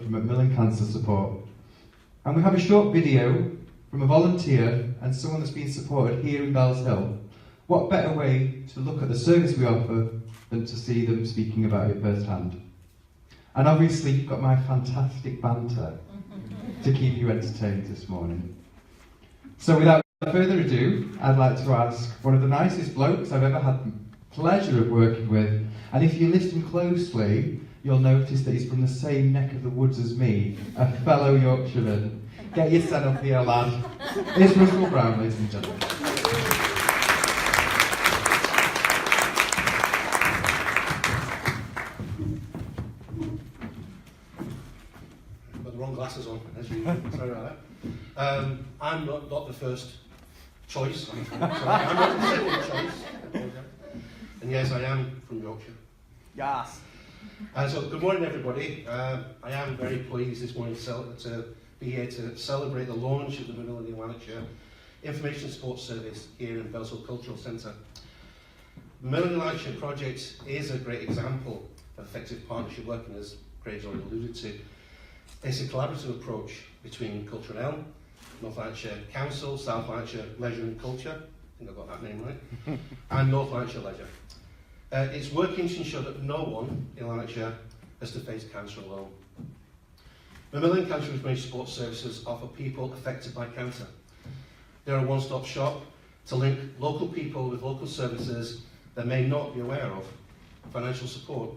from Macmillan Cancer Support. And we have a short video from a volunteer and someone that's been supported here in Bellshill. What better way to look at the service we offer than to see them speaking about it firsthand? And obviously you've got my fantastic banter to keep you entertained this morning. So without further ado, I'd like to ask one of the nicest blokes I've ever had the pleasure of working with, and if you listen closely, you'll notice that he's from the same neck of the woods as me, a fellow Yorkshireman. Get your set up here, lad. It's Russell Brown, ladies and gentlemen. I've got the wrong glasses on, as usual. Sorry about that. I'm not the first choice. I'm not the second choice. And yes, I am from Yorkshire. Yes. So good morning, everybody. I am very pleased this morning to be here to celebrate the launch of the Macmillan in Lanarkshire Information Support Service here in Bellshill Cultural Centre. The Macmillan in Lanarkshire project is a great example of effective partnership working, as Craig's already alluded to. It's a collaborative approach between CultureNL, North Lanarkshire Council, South Lanarkshire Leisure and Culture, I think I got that name right, and North Lanarkshire Leisure. It's working to ensure that no one in Lanarkshire has to face cancer alone. Macmillan Cancer Information Support Services offer people affected by cancer. They're a one-stop shop to link local people with local services they may not be aware of, financial support,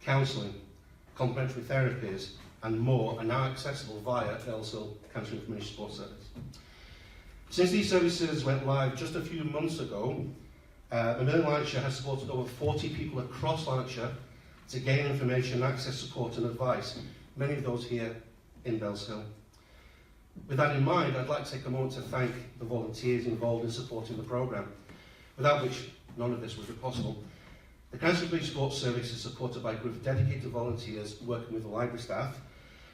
counselling, complementary therapies, and more are now accessible via Bellshill Cancer Information Support Service. Since these services went live just a few months ago, Macmillan Lanarkshire has supported over 40 people across Lanarkshire to gain information, access support and advice, many of those here in Bellshill. With that in mind, I'd like to take a moment to thank the volunteers involved in supporting the programme, without which none of this would be possible. The Cancer Information Support Service is supported by a group of dedicated volunteers working with the library staff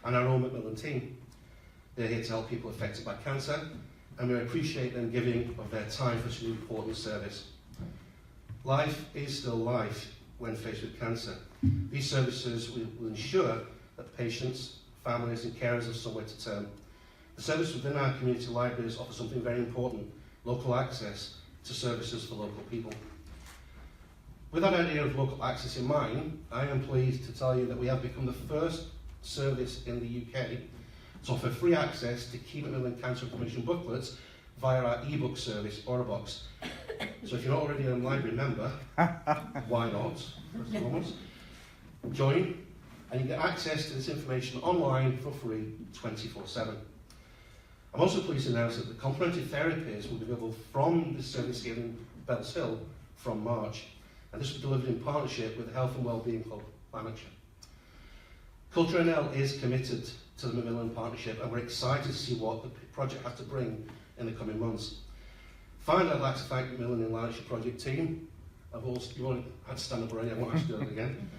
and our own Macmillan team. They're here to help people affected by cancer, and we appreciate them giving of their time for such an important service. Life is still life when faced with cancer. These services will ensure that patients, families and carers have somewhere to turn. The service within our community libraries offers something very important, local access to services for local people. With that idea of local access in mind, I am pleased to tell you that we have become the first service in the UK to offer free access to key Macmillan Cancer Information booklets via our ebook service, Box. So if you're not already a library member, why not? First and foremost, join and you get access to this information online for free 24/7. I'm also pleased to announce that the complementary therapies will be available from this service here in Bellshill from March, and this will be delivered in partnership with the Health and Wellbeing Club Lanarkshire. CultureNL is committed to the Macmillan partnership, and we're excited to see what the project has to bring in the coming months. Finally, I'd like to thank the Macmillan in Lanarkshire project team. You already had to stand up already, I won't actually do it again.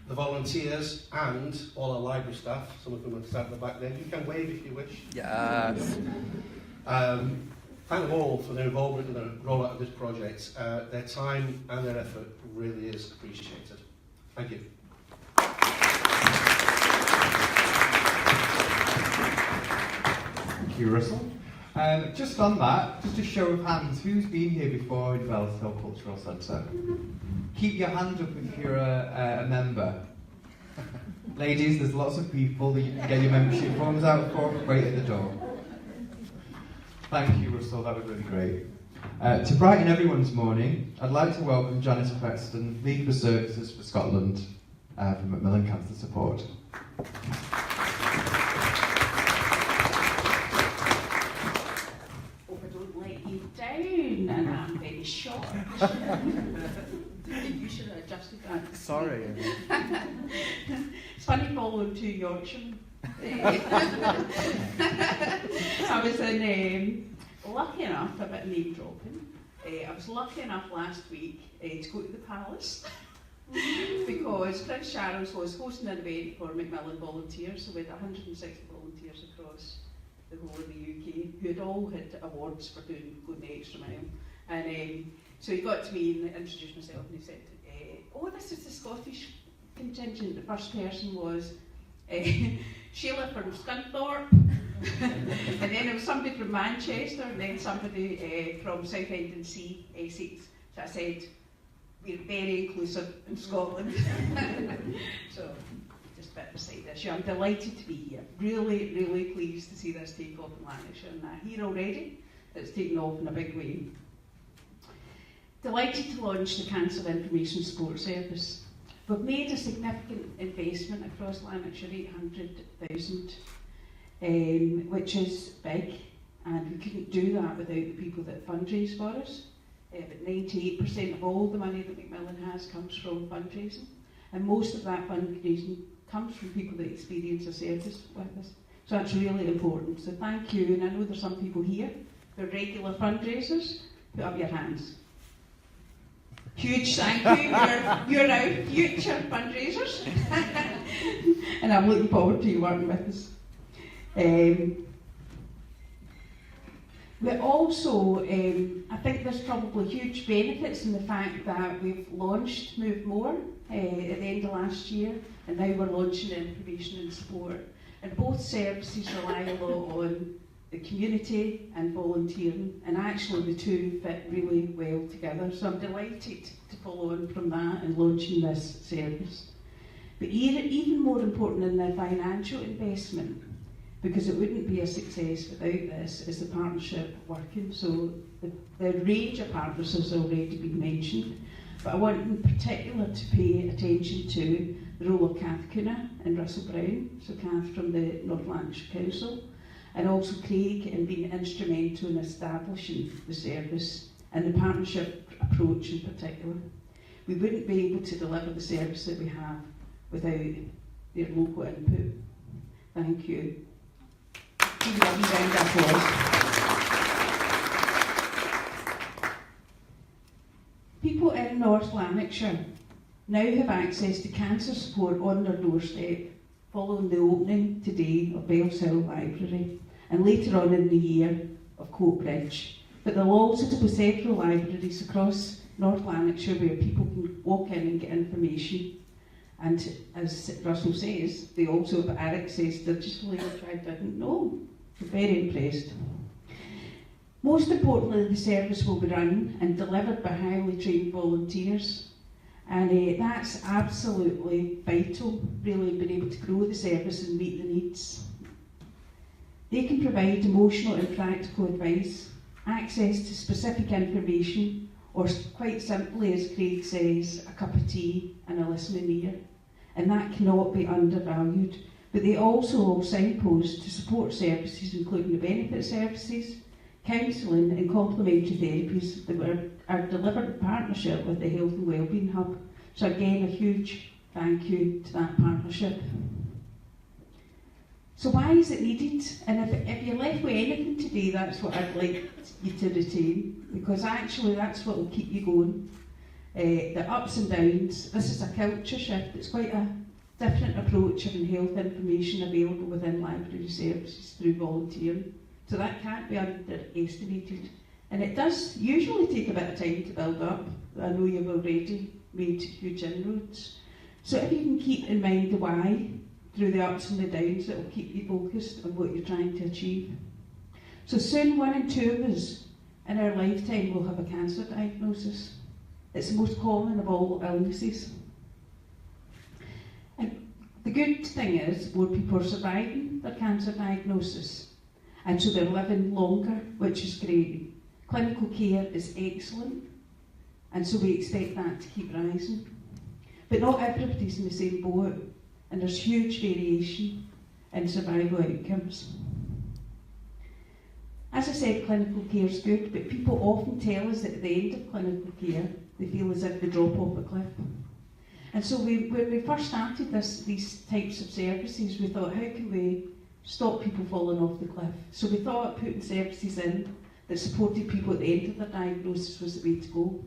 The volunteers and all our library staff, some of them are sat at the back there. You can wave if you wish. Yes. Thank them all for their involvement in the rollout of this project. Their time and their effort really is appreciated. Thank you. Thank you, Russell. Just on that, just a show of hands, who's been here before in Bellshill Cultural Centre? Keep your hand up if you're a member. Ladies, there's lots of people that you can get your membership forms out for, wait at the door. Thank you, Russell, that was really great. To brighten everyone's morning, I'd like to welcome Janice Preston, Lead for Services for Scotland, from Macmillan Cancer Support. Down, and I'm very short. You should have adjusted that. Sorry. It's funny following two Yorkshiremen. I was lucky enough, a bit name dropping, I was lucky enough last week to go to the Palace because Prince Charles was hosting an event for Macmillan volunteers, so we had 160 volunteers across the whole of the UK, who had all had awards for going the extra mile. And so he got to me and introduced himself and he said, oh, this is the Scottish contingent. The first person was Sheila from Scunthorpe, and then there was somebody from Manchester, and then somebody from Southend-on-Sea, Essex. So I said, we're very inclusive in Scotland. So, just a bit of a side issue. I'm delighted to be here. Really, really pleased to see this take off in Lanarkshire, and I hear already that it's taken off in a big way. Delighted to launch the Cancer Information Support Service. We've made a significant investment across Lanarkshire, 800,000, which is big, and we couldn't do that without the people that fundraise for us. But 98% of all the money that Macmillan has comes from fundraising, and most of that fundraising comes from people that experience a service with us. So that's really important. So thank you, and I know there's some people here who are regular fundraisers. Put up your hands. Huge thank you. You're our future fundraisers, and I'm looking forward to you working with us. We also, I think there's probably huge benefits in the fact that we've launched Move More at the end of last year, and now we're launching information and support. And both services rely a lot on the community and volunteering, and actually the two fit really well together. So I'm delighted to follow on from that and launching this service. But even more important than the financial investment, because it wouldn't be a success without this, is the partnership working. So the range of partners has already been mentioned, but I want in particular to pay attention to the role of Kath Cunha and Russell Brown, so Kath from the North Lanarkshire Council, and also Craig in being instrumental in establishing the service and the partnership approach in particular. We wouldn't be able to deliver the service that we have without their local input. Thank you. Give you a round of applause. People in North Lanarkshire now have access to cancer support on their doorstep following the opening today of Bellshill Library, and later on in the year of Coatbridge. But there'll also be several libraries across North Lanarkshire where people can walk in and get information. And as Russell says, they also have access digitally, which I didn't know. I'm very impressed. Most importantly, the service will be run and delivered by highly trained volunteers. And that's absolutely vital, really, being able to grow the service and meet the needs. They can provide emotional and practical advice, access to specific information, or quite simply, as Craig says, a cup of tea and a listening ear. And that cannot be undervalued. But they also will signpost to support services, including the benefit services, counselling and complementary therapies that are delivered in partnership with the Health and Wellbeing Hub. So again, a huge thank you to that partnership. So why is it needed? And if you're left with anything today, that's what I'd like you to retain, because actually that's what will keep you going. The ups and downs, this is a culture shift. It's quite a different approach of health information available within library services through volunteering. So that can't be underestimated. And it does usually take a bit of time to build up. I know you've already made huge inroads. So if you can keep in mind the why through the ups and the downs, it will keep you focused on what you're trying to achieve. So soon 1 in 2 of us in our lifetime will have a cancer diagnosis. It's the most common of all illnesses. And the good thing is more people are surviving their cancer diagnosis, and so they're living longer, which is great. Clinical care is excellent, and so we expect that to keep rising. But not everybody's in the same boat, and there's huge variation in survival outcomes. As I said, clinical care is good, but people often tell us that at the end of clinical care, they feel as if they drop off a cliff. And so when we first started these types of services, we thought, how can we stop people falling off the cliff? So we thought putting services in that supported people at the end of their diagnosis was the way to go.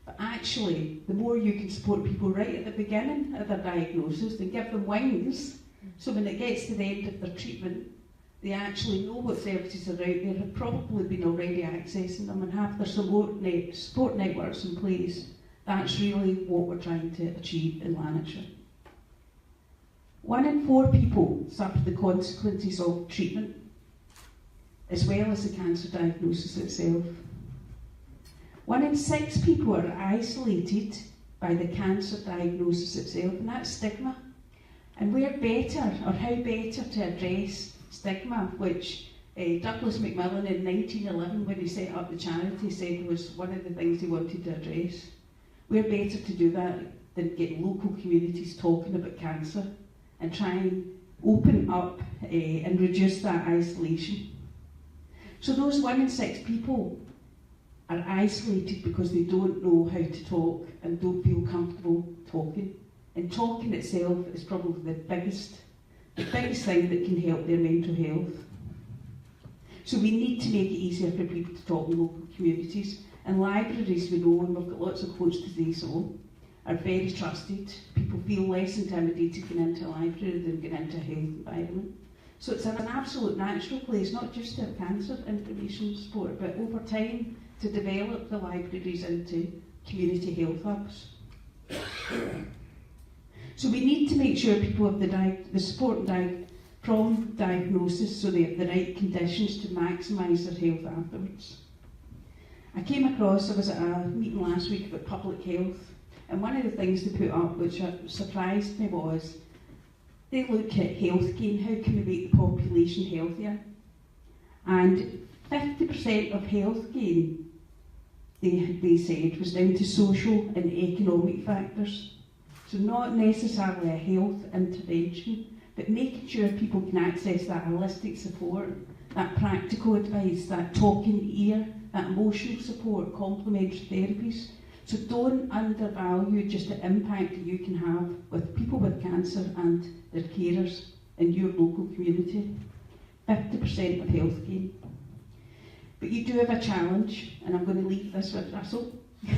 But actually, the more you can support people right at the beginning of their diagnosis and give them wings, so when it gets to the end of their treatment, they actually know what services are out there, have probably been already accessing them and have their support networks in place. That's really what we're trying to achieve in Lanarkshire. 1 in 4 people suffer the consequences of treatment, as well as the cancer diagnosis itself. 1 in 6 people are isolated by the cancer diagnosis itself, and that's stigma. And we're better, or how better to address stigma, which Douglas Macmillan in 1911, when he set up the charity, said was one of the things he wanted to address. We're better to do that than get local communities talking about cancer and try and open up and reduce that isolation. So those 1 in 6 people are isolated because they don't know how to talk and don't feel comfortable talking. And talking itself is probably the biggest thing that can help their mental health. So we need to make it easier for people to talk in local communities. And libraries, we know, and we've got lots of quotes to say so, are very trusted. People feel less intimidated going into a library than going into a health environment. So it's an absolute natural place, not just to have cancer information support, but over time to develop the libraries into community health hubs. So we need to make sure people have the support from diagnosis, so they have the right conditions to maximise their health afterwards. I was at a meeting last week about public health, and one of the things they put up which surprised me was they look at health gain, how can we make the population healthier? And 50% of health gain, they said, was down to social and economic factors. So not necessarily a health intervention, but making sure people can access that holistic support, that practical advice, that talking ear, that emotional support, complementary therapies. So don't undervalue just the impact that you can have with people with cancer and their carers in your local community. 50% of health gain. But you do have a challenge, and I'm going to leave this with Russell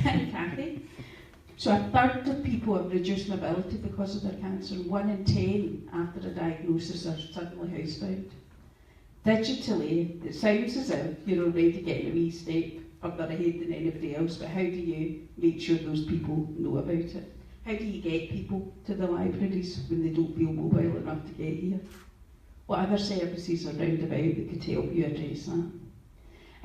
and Kathy. So 1/3 of people have reduced mobility because of their cancer, and 1 in 10 after a diagnosis are suddenly housebound. Digitally, it sounds as if you're already getting a wee step further ahead than anybody else, but how do you make sure those people know about it? How do you get people to the libraries when they don't feel mobile enough to get here? What other services are round about that could help you address that?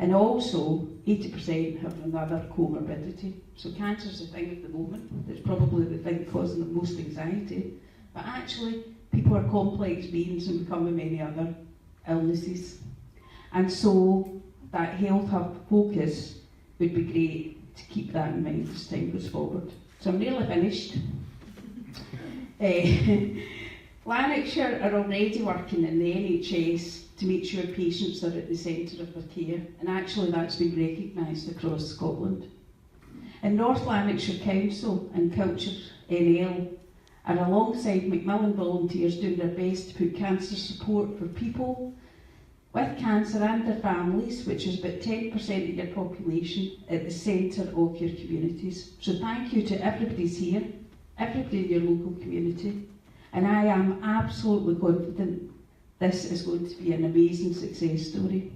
And also, 80% have another comorbidity. So cancer's a thing at the moment. It's probably the thing causing the most anxiety. But actually, people are complex beings and become with many other illnesses. And so, that health hub focus would be great to keep that in mind as time goes forward. So I'm nearly finished. Lanarkshire are already working in the NHS to make sure patients are at the centre of their care, and actually that's been recognised across Scotland. And North Lanarkshire Council and CultureNL are alongside Macmillan volunteers doing their best to put cancer support for people with cancer and their families, which is about 10% of your population, at the centre of your communities. So thank you to everybody's here, everybody in your local community, and I am absolutely confident this is going to be an amazing success story.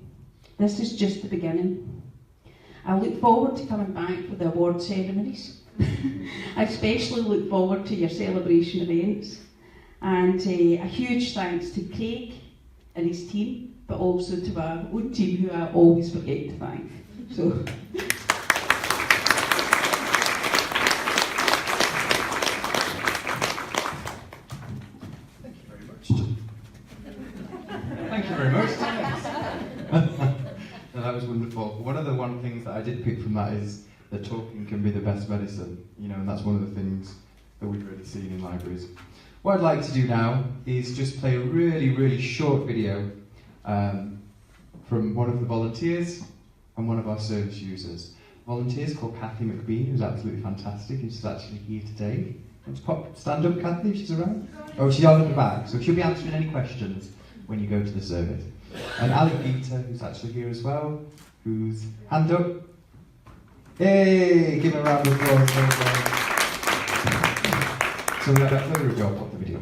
This is just the beginning. I look forward to coming back for the award ceremonies. I especially look forward to your celebration events. And a huge thanks to Craig and his team, but also to our own team who I always forget to thank. So. Thank you very much. No, that was wonderful. One of the things that I did pick from that is that talking can be the best medicine, and that's one of the things that we've really seen in libraries. What I'd like to do now is just play a really, really short video from one of the volunteers and one of our service users. Volunteers called Kathy McBean, who's absolutely fantastic, and she's actually here today. Stand up, Kathy, if she's around. Oh, she's on at the back, so she'll be answering any questions when you go to the service. And Ali Gita, who's actually here as well, who's hand up. Hey, give her a round of applause. So without further ado, I'll pop the video.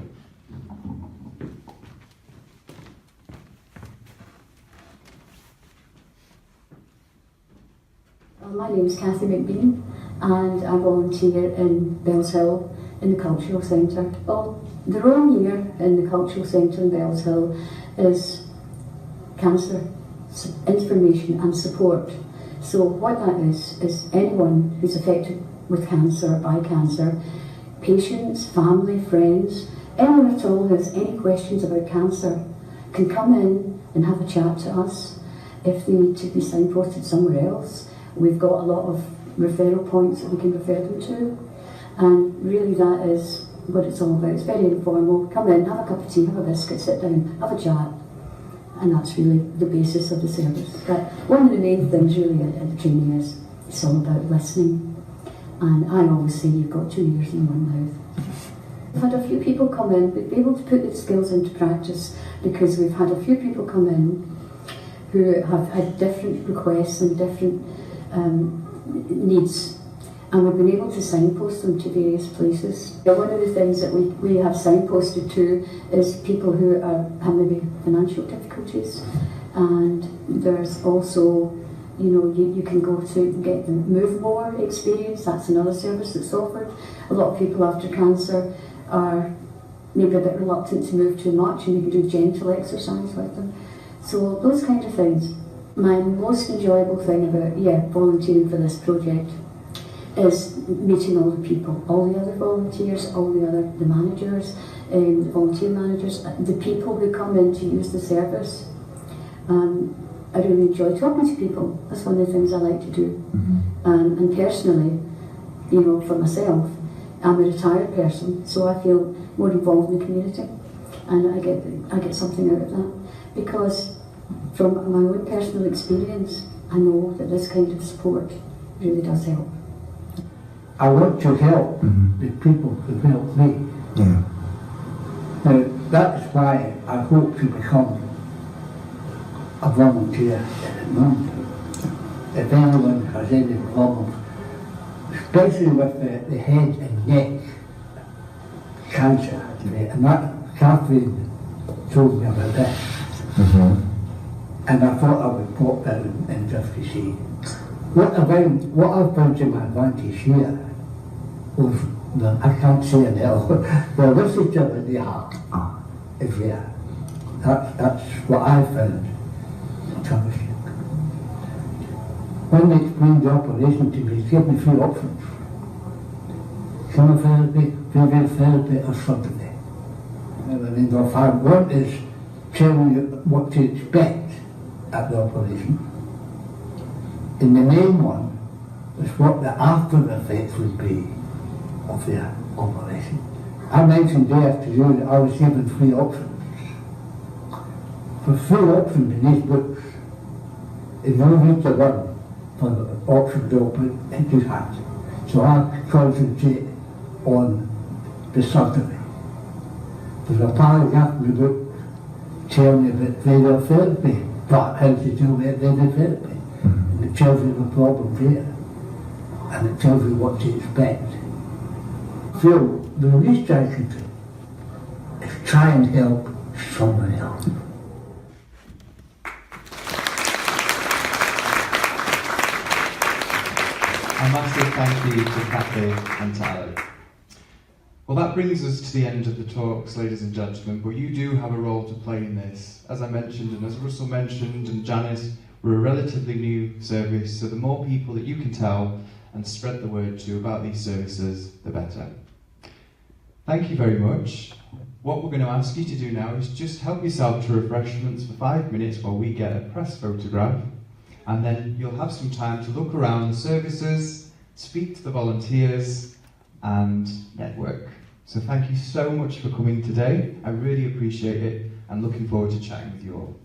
My name is Kathy McBean. and I volunteer in Bellshill in the Cultural Centre. Well, the role here in the Cultural Centre in Bellshill is cancer information and support. So what that is anyone who's affected with cancer, by cancer, patients, family, friends, anyone at all who has any questions about cancer can come in and have a chat to us. If they need to be signposted somewhere else, we've got a lot of referral points that we can refer them to, and really that is what it's all about. It's very informal. Come in, have a cup of tea, have a biscuit, sit down, have a chat, and that's really the basis of the service. But one of the main things really at the training is it's all about listening, and I always say you've got 2 ears and 1 mouth. We've had a few people come in, we've been able to put the skills into practice because we've had a few people come in who have had different requests and different needs, and we've been able to signpost them to various places. One of the things that we have signposted to is people who have maybe financial difficulties, and there's also, you know, you can go to get the Move More experience. That's another service that's offered. A lot of people after cancer are maybe a bit reluctant to move too much, and you can do gentle exercise with them. So those kind of things. My most enjoyable thing about volunteering for this project is meeting all the people, all the other volunteers, the managers, the volunteer managers, the people who come in to use the service. I really enjoy talking to people. That's one of the things I like to do. And personally, you know, for myself, I'm a retired person, so I feel more involved in the community, and I get something out of that, because from my own personal experience, I know that this kind of support really does help. I want to help the people who help me. Yeah. Now, that's why I hope to become a volunteer in London. If anyone has any problems, especially with the head and neck cancer, and that Catherine told me about this, and I thought I would pop down and just to see what I found to my advantage here was I can't say an L, the versatility they have is there. That's what I found astonishing. When they explained the operation to me, they gave me 3 options: chemotherapy, radiotherapy, or surgery. I mean, the one is telling you what to expect at the operation, and the main one is what the after effects would be of the operation. I mentioned day after day that I was given 3 options. For 3 options in these books, if you read the one for the options open, it just has. So I concentrate on the surgery. There's a paragraph in the book telling me about radiotherapy, but how to do radiotherapy. And it tells you the problem there, and it tells you what to expect. So the least I can do is try and help someone else. A massive thank you to Kathy and to Alec. Well, that brings us to the end of the talks, ladies and gentlemen, but you do have a role to play in this. As I mentioned, and as Russell mentioned, and Janice, we're a relatively new service, so the more people that you can tell and spread the word to about these services, the better. Thank you very much. What we're going to ask you to do now is just help yourself to refreshments for 5 minutes while we get a press photograph, and then you'll have some time to look around the services, speak to the volunteers, and network. So thank you so much for coming today. I really appreciate it, and looking forward to chatting with you all.